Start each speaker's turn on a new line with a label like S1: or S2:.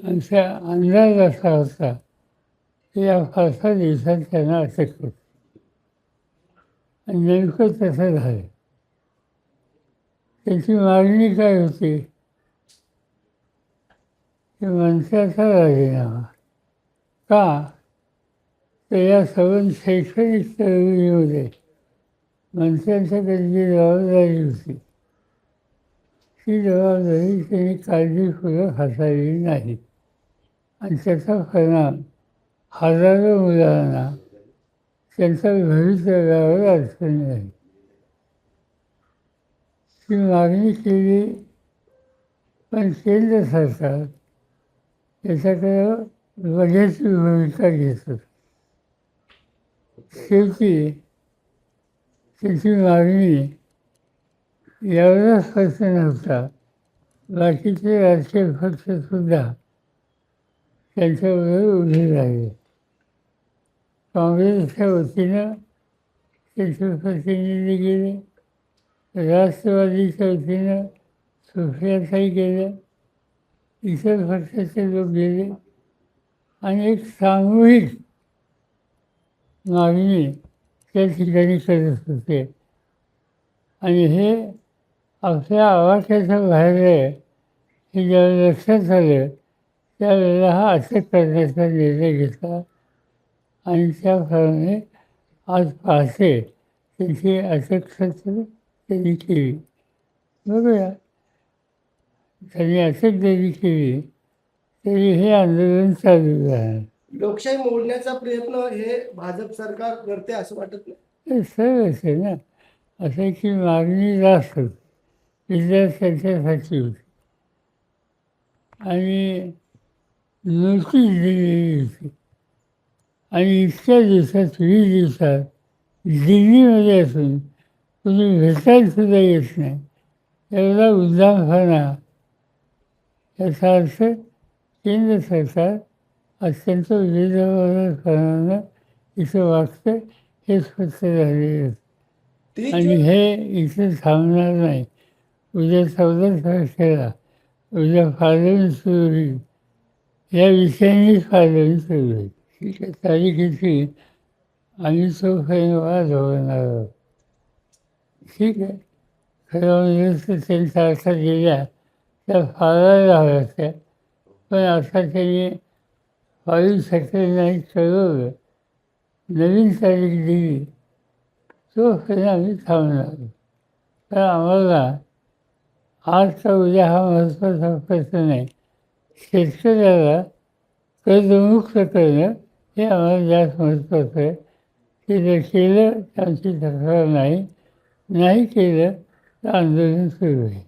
S1: आमचा अंदाज असा होता की या 5-6 दिवसात त्यांना अटक होईल आणि नेमकं तसं झालं. त्याची मागणी काय होती की मनसेचा राजीनामा. का? तर या सर्व शैक्षणिक चळवळीमध्ये मनसेच्याकडे जी जबाबदारी होती ती जबाबदारी त्यांनी काळजीपूर्वक हाताळली नाही आणि त्याचा परिणाम हजारो मुलांना त्यांच्या भवितव्यावर अडचणी आली. ती मागणी केली, पण केंद्र सरकार त्याच्याकडं बघ्याची भूमिका घेत होतं. शेवटी त्याची मागणी एवढाच फक्त नव्हता, बाकीचे राजकीय पक्षसुद्धा त्यांच्याबरोबर उभे राहिले. काँग्रेसच्या वतीनं त्याचे प्रतिनिधी गेले, राष्ट्रवादीच्या वतीनं सुप्रियाताई गेल्या, इतर पक्षाचे लोक गेले आणि एक सामूहिक मागणी त्या ठिकाणी करत होते आणि हे आपल्या आवाक्याच्या बाहेर आहे हे ज्यावेळेला लक्षात आलं त्यावेळेला हा अटक करण्याचा निर्णय घेतला आणि त्याप्रमाणे आज पहाटे त्याची अटक त्यांनी केली. बघूया, त्यांनी अटक जरी केली तरी हे आंदोलन चालू राहणार.
S2: लोकशाही मोडण्याचा प्रयत्न हे भाजप सरकार करते असं वाटत नाही?
S1: ते सहज आहे ना. असं की मागणी जास्त होती, विद्यार्थ्यांच्यासाठी होती आणि नोटीस दिलेली होती आणि इतक्या दिवसात 20 दिवसात दिल्लीमध्ये असून कुणी भेटायलासुद्धा येत नाही, एवढा उद्दामपणा. याचा अर्थ केंद्र सरकार अत्यंत बेजबाबदारपणानं इथं वागतं हे स्पष्ट झालेलं आहे आणि हे इथं थांबणार नाही. उद्या 14 तारखेला उद्या पार्लमेंट सुरू होईल, या विषयाने पार्लमेंट सुरू होईल. ठीक आहे, तारीखेची आम्ही तोपर्यंत वाद होणार आहोत. ठीक आहे, खरं म्हणजे त्यांच्या आता गेल्या त्या फाळायला हव्या होत्या, पण आता त्यांनी 22 नाही ठरवलं, नवीन तारीख दिली, तोपर्यंत आम्ही थांबणार. तर आम्हाला आज का उद्या हा महत्त्वाचा प्रश्न नाही. शेतकऱ्याला कर्जमुक्त करणं हे आम्हाला जास्त महत्त्वाचं आहे. ते जर केलं तर आमची तक्रार नाही, नाही केलं तर आंदोलन सुरू होईल.